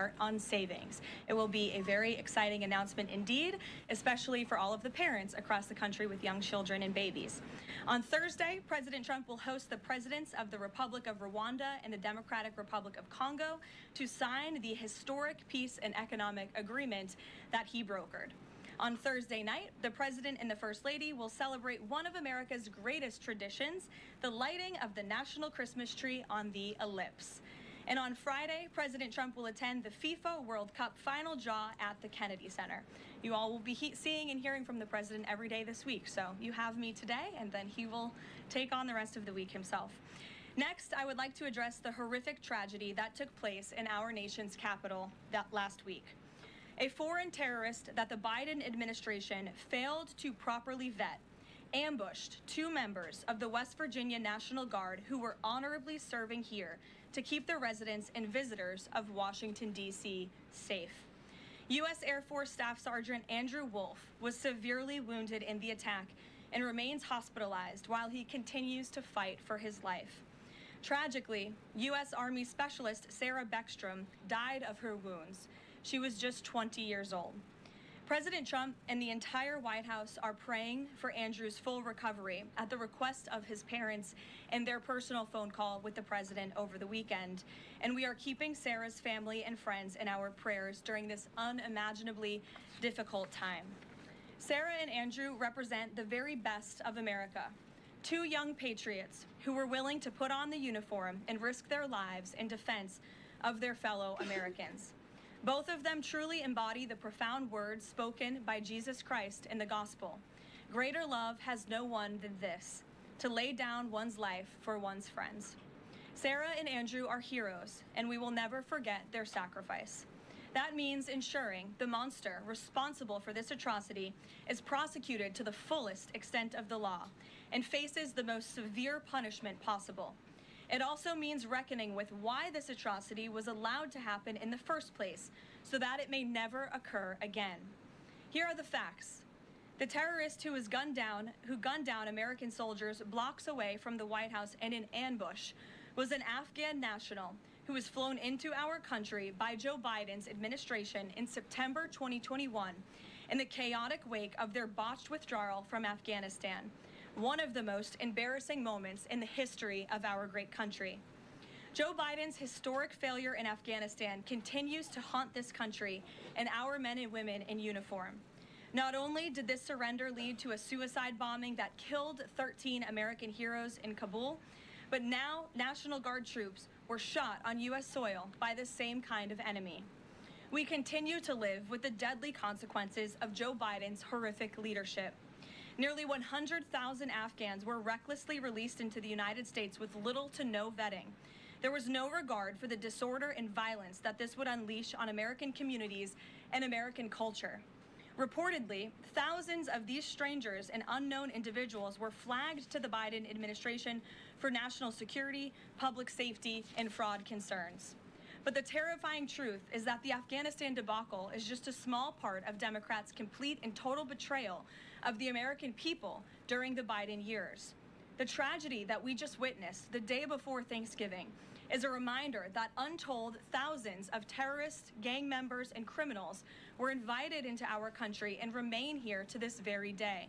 start on savings. It will be a very exciting announcement indeed, especially for all of the parents across the country with young children and babies. On Thursday, President Trump will host the presidents of the Republic of Rwanda and the Democratic Republic of Congo to sign the historic peace and economic agreement that he brokered. On Thursday night, the President and the First Lady will celebrate one of America's greatest traditions, the lighting of the National Christmas Tree on the Ellipse. And on Friday, President Trump will attend the FIFA World Cup final draw at the Kennedy Center. You all will be seeing and hearing from the President every day this week, so you have me today, and then he will take on the rest of the week himself. Next, I would like to address the horrific tragedy that took place in our nation's capital last week. A foreign terrorist that the Biden administration failed to properly vet ambushed 2 members of the West Virginia National Guard who were honorably serving here to keep the residents and visitors of Washington, D.C. safe. U.S. Air Force Staff Sergeant Andrew Wolf was severely wounded in the attack and remains hospitalized while he continues to fight for his life. Tragically, U.S. Army Specialist Sarah Beckstrom died of her wounds. She was just 20 years old. President Trump and the entire White House are praying for Andrew's full recovery at the request of his parents and their personal phone call with the president over the weekend. And we are keeping Sarah's family and friends in our prayers during this unimaginably difficult time. Sarah and Andrew represent the very best of America. 2 young patriots who were willing to put on the uniform and risk their lives in defense of their fellow Americans. Both of them truly embody the profound words spoken by Jesus Christ in the gospel. Greater love has no one than this, to lay down one's life for one's friends. Sarah and Andrew are heroes, and we will never forget their sacrifice. That means ensuring the monster responsible for this atrocity is prosecuted to the fullest extent of the law and faces the most severe punishment possible. It also means reckoning with why this atrocity was allowed to happen in the first place, so that it may never occur again. Here are the facts. The terrorist who gunned down American soldiers blocks away from the White House in an ambush was an Afghan national who was flown into our country by Joe Biden's administration in September 2021 in the chaotic wake of their botched withdrawal from Afghanistan. One of the most embarrassing moments in the history of our great country. Joe Biden's historic failure in Afghanistan continues to haunt this country and our men and women in uniform. Not only did this surrender lead to a suicide bombing that killed 13 American heroes in Kabul, but now National Guard troops were shot on U.S. soil by the same kind of enemy. We continue to live with the deadly consequences of Joe Biden's horrific leadership. Nearly 100,000 Afghans were recklessly released into the United States with little to no vetting. There was no regard for the disorder and violence that this would unleash on American communities and American culture. Reportedly, thousands of these strangers and unknown individuals were flagged to the Biden administration for national security, public safety, and fraud concerns. But the terrifying truth is that the Afghanistan debacle is just a small part of Democrats' complete and total betrayal of the American people during the Biden years. The tragedy that we just witnessed the day before Thanksgiving is a reminder that untold thousands of terrorists, gang members, and criminals were invited into our country and remain here to this very day.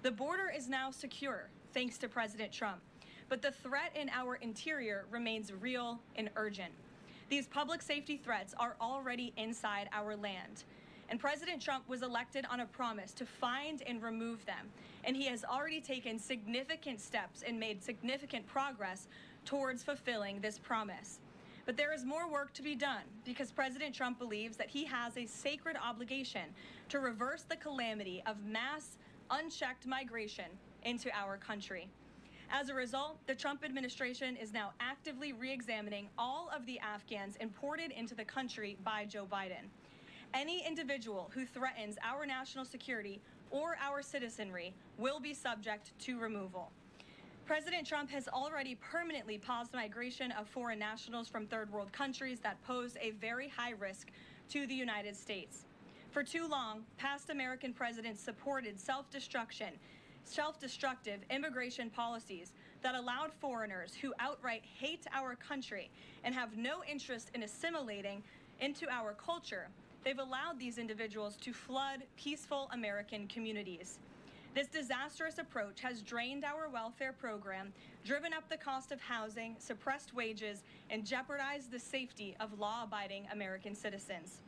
The border is now secure, thanks to President Trump, but the threat in our interior remains real and urgent. These public safety threats are already inside our land. And President Trump was elected on a promise to find and remove them. And he has already taken significant steps and made significant progress towards fulfilling this promise. But there is more work to be done because President Trump believes that he has a sacred obligation to reverse the calamity of mass, unchecked migration into our country. As a result, the Trump administration is now actively re-examining all of the Afghans imported into the country by Joe Biden. Any individual who threatens our national security or our citizenry will be subject to removal. President Trump has already permanently paused migration of foreign nationals from third world countries that pose a very high risk to the United States. For too long, past American presidents supported self-destructive immigration policies that allowed foreigners who outright hate our country and have no interest in assimilating into our culture, they've allowed these individuals to flood peaceful American communities. This disastrous approach has drained our welfare program, driven up the cost of housing, suppressed wages, and jeopardized the safety of law-abiding American citizens.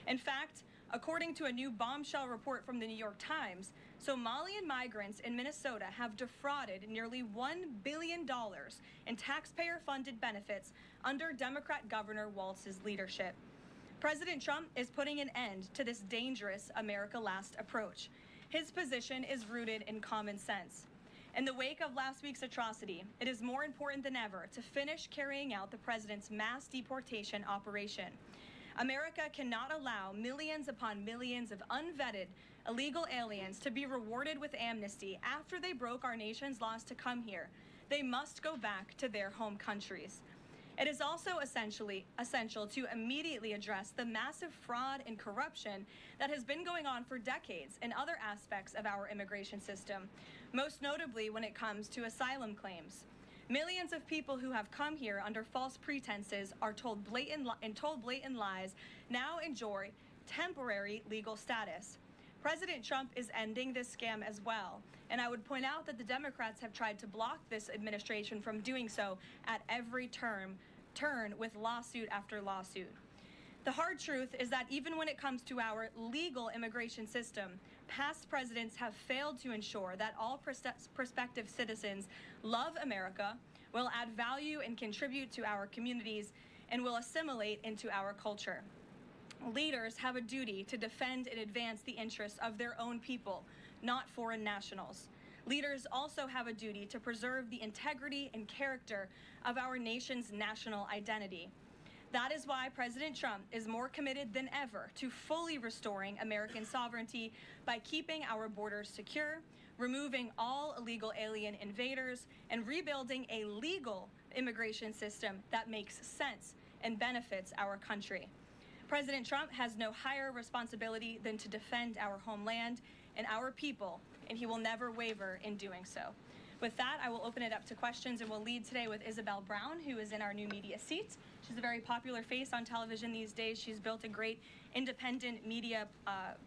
In fact, according to a new bombshell report from the New York Times, Somalian migrants in Minnesota have defrauded nearly $1 billion in taxpayer-funded benefits under Democrat Governor Walz's leadership. President Trump is putting an end to this dangerous America Last approach. His position is rooted in common sense. In the wake of last week's atrocity, it is more important than ever to finish carrying out the president's mass deportation operation. America cannot allow millions upon millions of unvetted illegal aliens to be rewarded with amnesty after they broke our nation's laws to come here. They must go back to their home countries. It is also essential to immediately address the massive fraud and corruption that has been going on for decades in other aspects of our immigration system, most notably when it comes to asylum claims. Millions of people who have come here under false pretenses are told blatant lies now enjoy temporary legal status. President Trump is ending this scam as well, and I would point out that the Democrats have tried to block this administration from doing so at every turn with lawsuit after lawsuit. The hard truth is that even when it comes to our legal immigration system, past presidents have failed to ensure that all prospective citizens love America, will add value and contribute to our communities, and will assimilate into our culture. Leaders have a duty to defend and advance the interests of their own people, not foreign nationals. Leaders also have a duty to preserve the integrity and character of our nation's national identity. That is why President Trump is more committed than ever to fully restoring American sovereignty by keeping our borders secure, removing all illegal alien invaders, and rebuilding a legal immigration system that makes sense and benefits our country. President Trump has no higher responsibility than to defend our homeland and our people, and he will never waver in doing so. With that, I will open it up to questions, and we'll lead today with Isabel Brown, who is in our new media seat. She's a very popular face on television these days. She's built a great independent media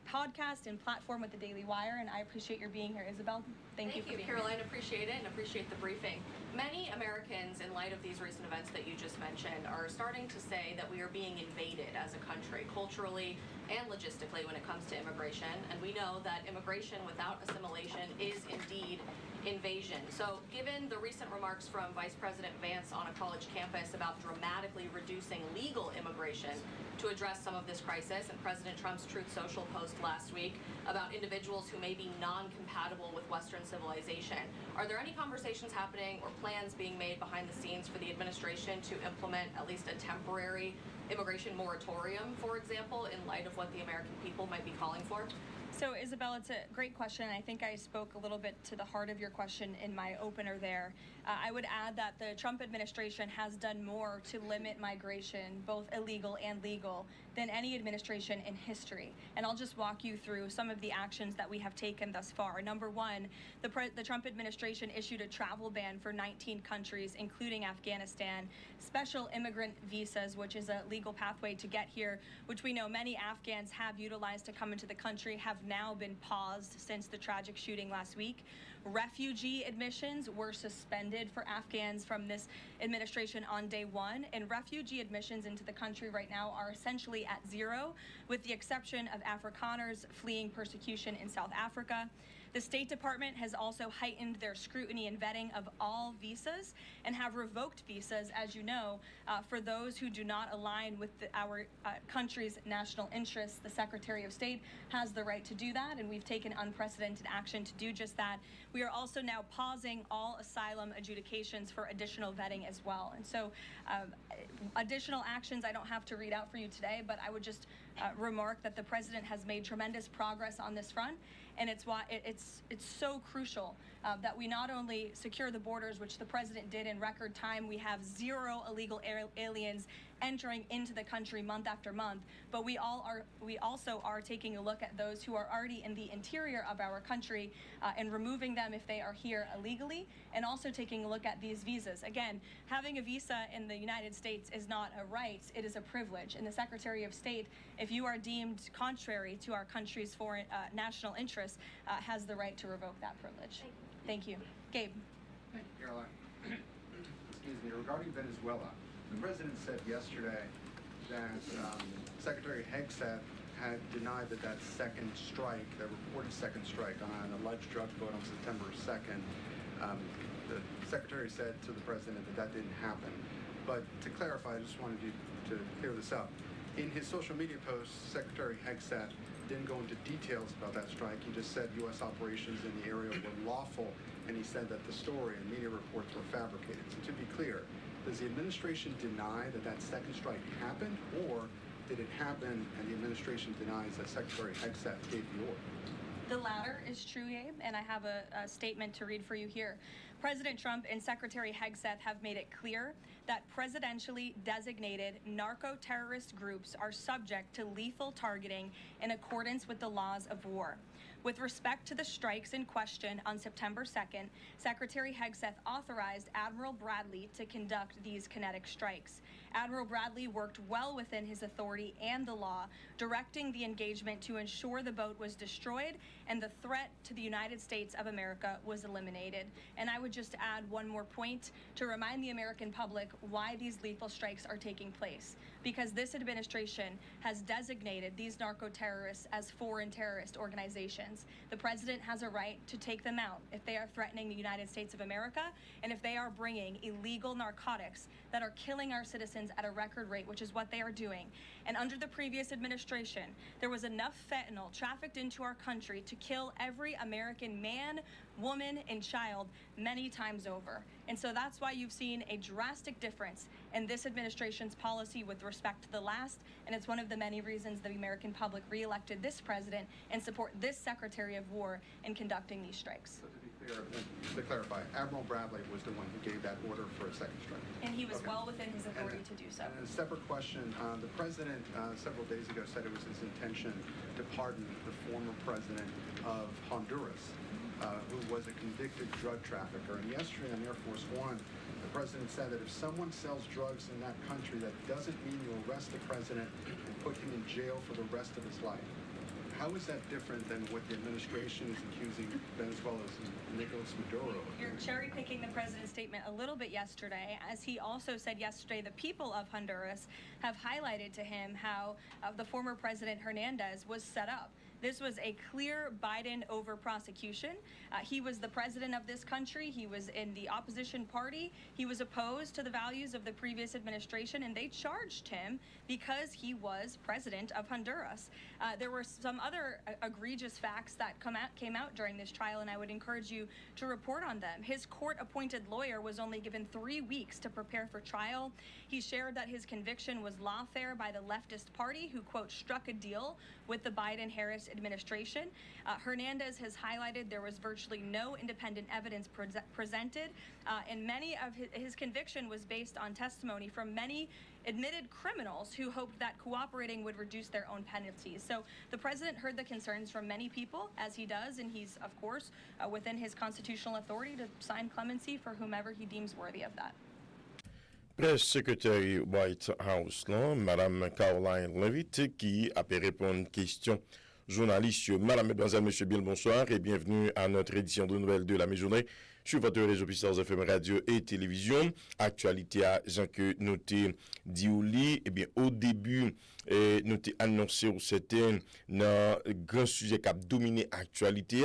podcast and platform with the Daily Wire, and I appreciate your being here, Isabel. Thank you for being Caroline. here. Appreciate it and appreciate the briefing. Many Americans, in light of these recent events that you just mentioned, are starting to say that we are being invaded as a country, culturally and logistically, when it comes to immigration. And we know that immigration without assimilation is indeed invasion. So given the recent remarks from Vice President Vance on a college campus about dramatically reducing legal immigration to address some of this crisis, and President Trump's Truth Social post last week about individuals who may be non-compatible with Western civilization, are there any conversations happening or plans being made behind the scenes for the administration to implement at least a temporary immigration moratorium, for example, in light of what the American people might be calling for? So, Isabel, it's a great question. I think I spoke a little bit to the heart of your question in my opener there. I would add that the Trump administration has done more to limit migration, both illegal and legal, than any administration in history. And I'll just walk you through some of the actions that we have taken thus far. Number one, the Trump administration issued a travel ban for 19 countries, including Afghanistan, special immigrant visas, which is a legal pathway to get here, which we know many Afghans have utilized to come into the country, have now been paused since the tragic shooting last week. Refugee admissions were suspended for Afghans from this administration on day one, and refugee admissions into the country right now are essentially at zero, with the exception of Afrikaners fleeing persecution in South Africa. The State Department has also heightened their scrutiny and vetting of all visas and have revoked visas, as you know, for those who do not align with our country's national interests. The Secretary of State has the right to do that, and we've taken unprecedented action to do just that. We are also now pausing all asylum adjudications for additional vetting as well. And so additional actions I don't have to read out for you today, but I would just remark that the president has made tremendous progress on this front, and it's why it's so crucial that we not only secure the borders, which the president did in record time. We have zero illegal aliens entering into the country month after month, but we also are taking a look at those who are already in the interior of our country and removing them if they are here illegally, and also taking a look at these visas. Again, having a visa in the United States is not a right, it is a privilege. And the Secretary of State, if you are deemed contrary to our country's foreign national interests, has the right to revoke that privilege. Thank you. Gabe. Thank you, Caroline. Excuse me. Regarding Venezuela, the president said yesterday that Secretary Hegseth had denied that second strike, that reported second strike on an alleged drug vote on September 2nd, the secretary said to the president that didn't happen. But to clarify, I just wanted you to clear this up. In his social media post, Secretary Hegseth didn't go into details about that strike. He just said U.S. operations in the area were lawful, and he said that the story and media reports were fabricated. So to be clear, does the administration deny that second strike happened, or did it happen and the administration denies that Secretary Hegseth gave the order? The latter is true, Gabe, and I have a statement to read for you here. President Trump and Secretary Hegseth have made it clear that presidentially designated narco-terrorist groups are subject to lethal targeting in accordance with the laws of war. With respect to the strikes in question on September 2nd, Secretary Hegseth authorized Admiral Bradley to conduct these kinetic strikes. Admiral Bradley worked well within his authority and the law, directing the engagement to ensure the boat was destroyed and the threat to the United States of America was eliminated. And I would just add one more point to remind the American public why these lethal strikes are taking place. Because this administration has designated these narco-terrorists as foreign terrorist organizations. The president has a right to take them out if they are threatening the United States of America and if they are bringing illegal narcotics that are killing our citizens at a record rate, which is what they are doing. And under the previous administration, there was enough fentanyl trafficked into our country to kill every American man, woman, and child many times over. And so that's why you've seen a drastic difference in this administration's policy with respect to the last, and it's one of the many reasons the American public re-elected this president and support this Secretary of War in conducting these strikes. So to clarify, Admiral Bradley was the one who gave that order for a second strike. And he was well within his authority to do so. And a separate question, the president several days ago said it was his intention to pardon the former president of Honduras, who was a convicted drug trafficker. And yesterday on Air Force One, the president said that if someone sells drugs in that country, that doesn't mean you arrest the president and put him in jail for the rest of his life. How is that different than what the administration is accusing Venezuela's Nicolas Maduro of? You're cherry-picking the president's statement a little bit yesterday, as he also said yesterday the people of Honduras have highlighted to him how the former President Hernandez was set up. This was a clear Biden over prosecution. He was the president of this country. He was in the opposition party. He was opposed to the values of the previous administration, and they charged him because he was president of Honduras. There were some other egregious facts that came out during this trial, and I would encourage you to report on them. His court-appointed lawyer was only given 3 weeks to prepare for trial. He shared that his conviction was lawfare by the leftist party, who, quote, struck a deal with the Biden-Harris administration. Hernandez has highlighted there was virtually no independent evidence presented, and many of his conviction was based on testimony from many admitted criminals who hoped that cooperating would reduce their own penalties. So the president heard the concerns from many people, as he does, and he's, of course, within his constitutional authority to sign clemency for whomever he deems worthy of that. Presse Secretary White House, là, Madame Caroline Levitt, qui a pu répondre à une question journaliste. Madame, Mesdemoiselles, Monsieur Bill, bonsoir et bienvenue à notre édition de nouvelles de la mi-journée sur votre réseau Pstars FM radio et télévision. Actualité à Jean que nous t'ai dit au lit, eh bien au début nous t'ai annoncé au certain dans grand sujet qui a dominé l'actualité,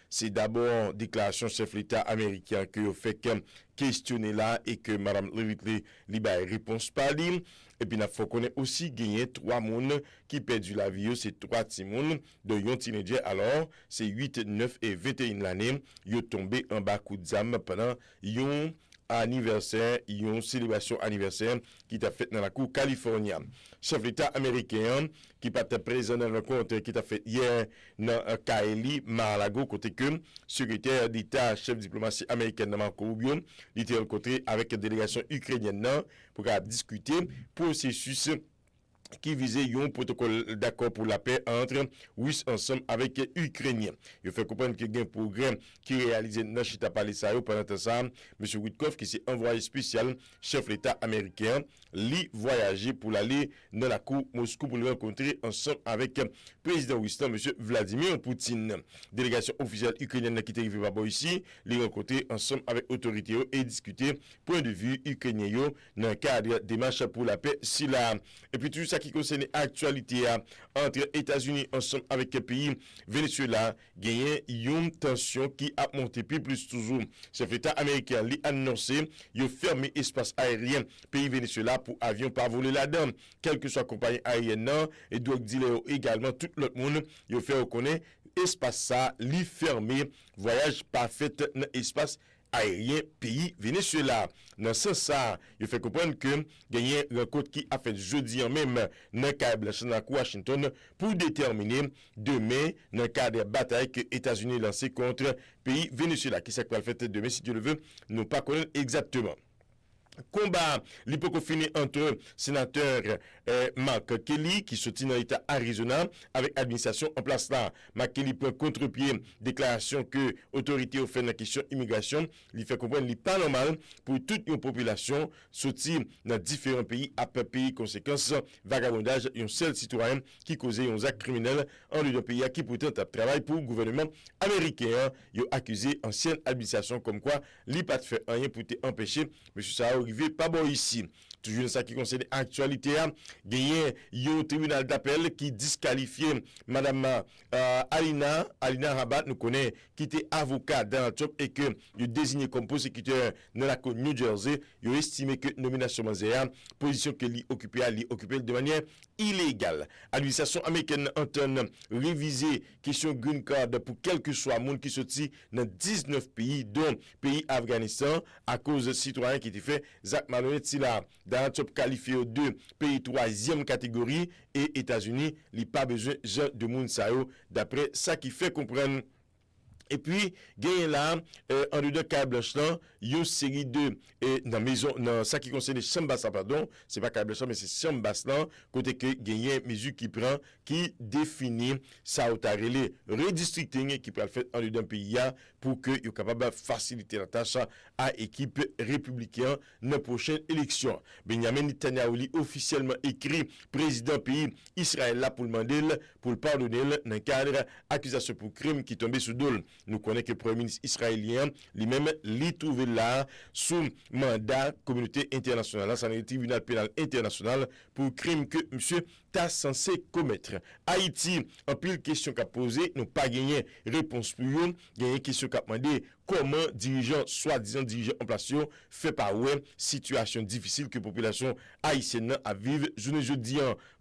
c'est d'abord déclaration chef l'État américain que fait questionner là et que Madame Levitt li réponse pas li. Et puis, il faut qu'on ait aussi gagné 3 personnes qui perdu la vie. C'est 3 petits monde de yon teenager. Alors, c'est 8, 9 et 21 l'année. Ils sont tombés en bas coup de zame pendant yon anniversaire, une célébration anniversaire qui t'a fait dans la cour californienne. Chef d'État américain qui pas présent dans la rencontre qui t'a fait hier dans Kaeli, Mar-a-Lago, côté que secrétaire d'État, chef diplomatie américaine dans Marco Rubio, il était rencontré avec une délégation ukrainienne pour discuter processus qui visait un protocole d'accord pour la paix entre Russes ensemble avec les Ukrainiens. Il fait comprendre qu'il y a un programme qui est réalisé dans Chita Palissayo pendant ça. M. Witkoff, qui s'est envoyé spécial, chef d'État américain, lui voyager pour aller dans la cour Moscou pour le rencontrer ensemble avec le président russe, M. Vladimir Poutine. Délégation officielle ukrainienne qui est arrivée par ici, les rencontrer ensemble avec autorités et discuter point de vue ukrainien dans le cadre des marches pour la paix. Si là, et puis tout ça qui concerne l'actualité entre États-Unis ensemble avec le pays Venezuela, gagné une tension qui a monté plus toujours. Chef d'État américain lui annoncé il fermé espace aérien pays Venezuela pour avions pas voler là-dedans, quelle que soit compagnie aérienne et donc dire également tout l'autre monde il fait reconnaître espace ça lui fermé voyage pas fait dans espace aérien pays Venezuela. Dans ce sens, il fait comprendre que il y a une rencontre qui a fait jeudi en même dans le cadre de Washington pour déterminer demain dans le cadre de la bataille que les États-Unis lancée contre pays Venezuela. Qui s'est fait demain, si Dieu le veut, nous pas connaître exactement. Combat l'hypocofini entre sénateur Mark Kelly qui se tient dans l'État Arizona avec administration en place là. Mark Kelly prend contre-pied déclaration que autorité ont fait dans la question immigration. Il fait comprendre qu'il n'est pas normal pour toute une population sortir dans différents pays à pays conséquence vagabondage et un seul citoyen qui causait un acte criminel en lieu d'un pays qui pourtant travaille pour le gouvernement américain. Il a accusé ancienne administration comme quoi il n'a pas fait rien pour empêcher M. Sao arrivé pas bon ici. Toujours dans ça qui concerne l'actualité, il y a un tribunal d'appel qui disqualifiait Madame Alina Rabat, nous connaît, qui était avocat dans le job et que il désigné comme prosécuteur dans la côte New Jersey. Il a estimé que nomination Mazéa, position que lui occupait de manière illégale. L'administration américaine entend réviser question green card pour quel que soit le monde qui sorti dans 19 pays, dont pays Afghanistan, à cause de citoyens qui étaient fait Zach Malhonnête dans le top qualifié de pays 3e catégorie et États-Unis, il n'y a pas besoin de monde d'après ça qui fait comprendre. Et puis, gagne là, en deux cas blanche là, une série de, dans maison, dans ça qui concerne les chambres pardon, c'est pas carte blanche mais c'est chambres là, côté que gagne mesure qui prend, qui définit ça au tarélé, redistricting qui peut le faire en deux d'un pays pour que il capable de faciliter la tâche à équipe républicaine dans la prochaine élection. Benjamin Netanyahu officiellement écrit président pays Israël là pour le demander, pour le pardonner dans le cadre accusation pour crime qui tombait sous dol. Nous connaissons que le Premier ministre israélien lui-même l'y trouvé là sous mandat communauté internationale, ça n'est tribunal pénal international pour crime que monsieur t'a censé commettre. Haïti, en pile question qu'a posé, nous pas gagné réponse pour eux, gagné question qu'a demandé comment dirigeants, soi-disant dirigeants en place, fait par ouais situation difficile que la population haïtienne a vivre jeudi.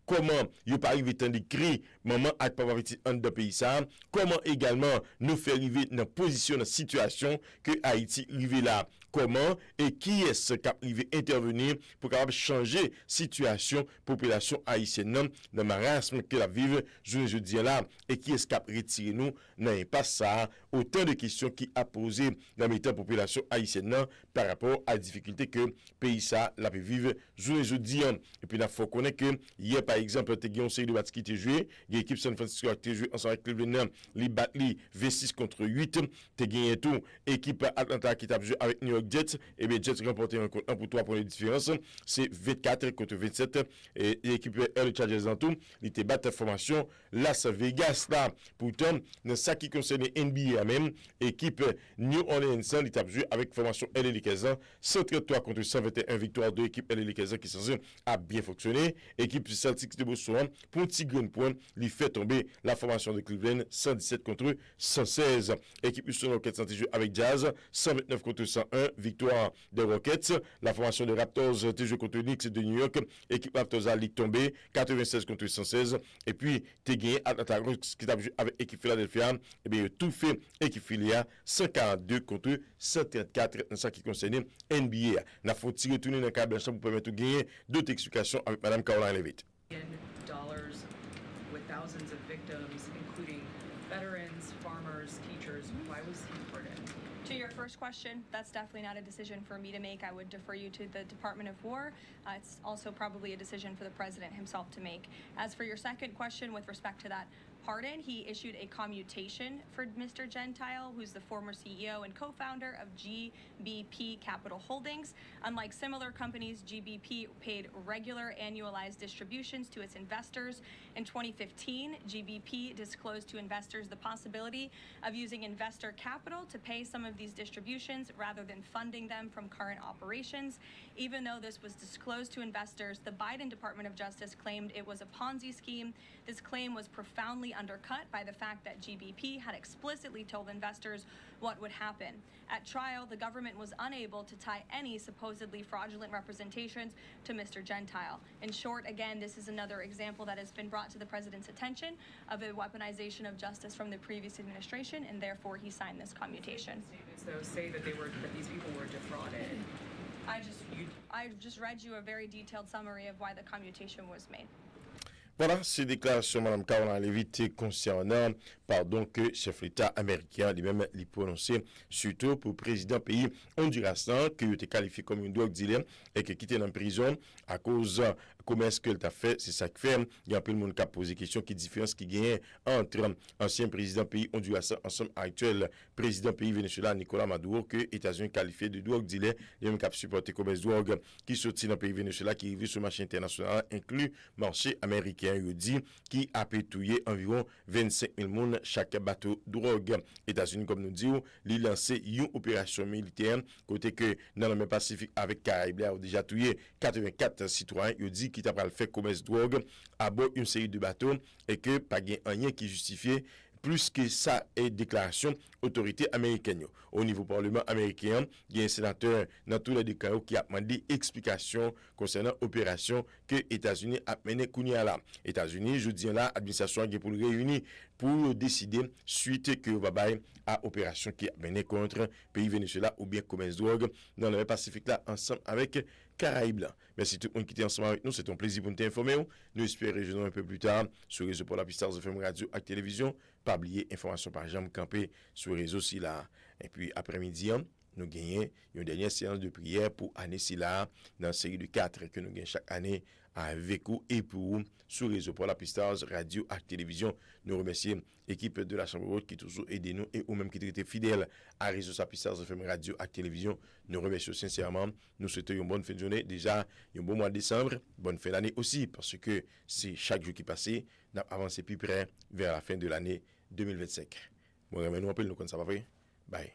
Comment il pas arrivé tant de cris maman a pas petit en de pays ça, comment également nous faire arriver dans position dans situation que Haïti arrivé là, comment et qui est-ce qui a arrivé intervenir pour capable changer situation population haïtienne dans le marasme que la vive jeudi là et qui est-ce qui a retiré nous dans impasse ça, autant de questions qui a posé dans la population haïtienne par rapport à la difficulté que pays ça la peut vivre jeudi et puis il faut connaître que hier par exemple, tu as une série de matchs qui étaient joués. L'équipe San Francisco a été jouée ensemble avec Cleveland. Les battent V6 contre 8. Tu as gagné tout. Équipe Atlanta qui t'a joué avec New York Jets. Et bien, Jets remporté un contre 1 pour 3 points de différence. C'est 24 contre 27. Et l'équipe LA Chargers en tout. Il était battu formation Las Vegas là. Pourtant, dans ça qui concerne NBA même, équipe New Orleans, il t'a joué avec formation LA Lakers. 133 contre 121 victoire de l'équipe LA Lakers qui a bien fonctionné. Équipe Celtics de Boston pour un petit grand point, il fait tomber la formation de Cleveland 117 contre 116. Équipe Houston Rockets joué avec Jazz 129 contre 101. victoire des Rockets. La formation des Raptors a joué contre Knicks de New York. Équipe Raptors a ligue tombée 96 contre 116. Et puis, tu gagné Atlanta Hawks qui t'a joué avec l'équipe Philadelphia. Et bien, tout fait équipe Philia 142 contre 134 dans ce qui concerne NBA. N'a faut tirer retourner dans le câble pour permettre de gagner d'autres explications avec Mme Caroline Levitt. Dollars with thousands of victims, including veterans, farmers, teachers. Why was he pardoned? To your first question, that's definitely not a decision for me to make. I would defer you to the Department of War. It's also probably a decision for the president himself to make. As for your second question with respect to that pardon, he issued a commutation for Mr. Gentile, who's the former CEO and co-founder of GBP Capital Holdings. Unlike similar companies, GBP paid regular annualized distributions to its investors. In 2015, GBP disclosed to investors the possibility of using investor capital to pay some of these distributions rather than funding them from current operations. Even though this was disclosed to investors, the Biden Department of Justice claimed it was a Ponzi scheme. This claim was profoundly undercut by the fact that GBP had explicitly told investors what would happen. At trial, the government was unable to tie any supposedly fraudulent representations to Mr. Gentile. In short, again, this is another example that has been brought to the president's attention of a weaponization of justice from the previous administration, and therefore he signed this commutation. Statements, though, say that these people were defrauded. I just read you a very detailed summary of why the commutation was made. Voilà, ces déclarations, Mme Caroline Levitt, concernant, que chef l'État américain lui-même les prononcé, surtout pour le président pays Honduras, qui a été qualifié comme une drogue dealer et qui a quitté dans la prison à cause commerce que t'a fait, c'est ça qui fait. Il y a un peu de monde qui a posé question qui différence qui gagne entre ancien président pays Honduras ensemble actuel président pays Venezuela Nicolas Maduro que États-Unis qualifié de drogue dealer, il y a même qui a supporté commerce drogue qui sorti dans le pays Venezuela qui arrive sur le marché international inclus marché américain. Il dit qui a pétouillé environ 25 000 personnes chaque bateau drogue. États-Unis comme nous disons, il lancé une opération militaire côté que dans le même Pacifique avec Caraïbes a déjà tué 84 citoyens. Il dit qui t'a pas fait commerce drogue à bord une série de bateaux et que pas rien qui justifiait plus que ça est déclaration autorité américaine. Au niveau parlement américain, il y a un sénateur dans tous les déclarations qui a demandé explication concernant l'opération que les États-Unis a menée Kounia. États-Unis, je dis là, administration est pour le réunir pour décider suite que va bailler à opération qui a menée contre pays Venezuela ou bien commerce drogue dans le Pacifique là ensemble avec Caraïbes. Merci tout le monde qui était ensemble avec nous. C'est un plaisir pour nous t'informer. Nous espérons rejoindre un peu plus tard sur le réseau pour la Pstars FM radio et télévision. Pas oublier information par jambe campé sur le réseau si là. Et puis après-midi, nous gagnons une dernière séance de prière pour année si là dans la série de 4 que nous gagnons chaque année avec vous et pour vous sur le réseau pour la Pstars radio et télévision. Nous remercions l'équipe de la Chambre haute qui toujours aidé nous et ou même qui étaient fidèles à réseau Pstars FM radio et télévision. Nous remercions sincèrement. Nous souhaitons une bonne fin de journée. Déjà, un bon mois de décembre. Bonne fin d'année aussi parce que c'est chaque jour qui passe, nous avancé plus près vers la fin de l'année 2025. Moi, nous appelons nous comme ça va faire. Bye.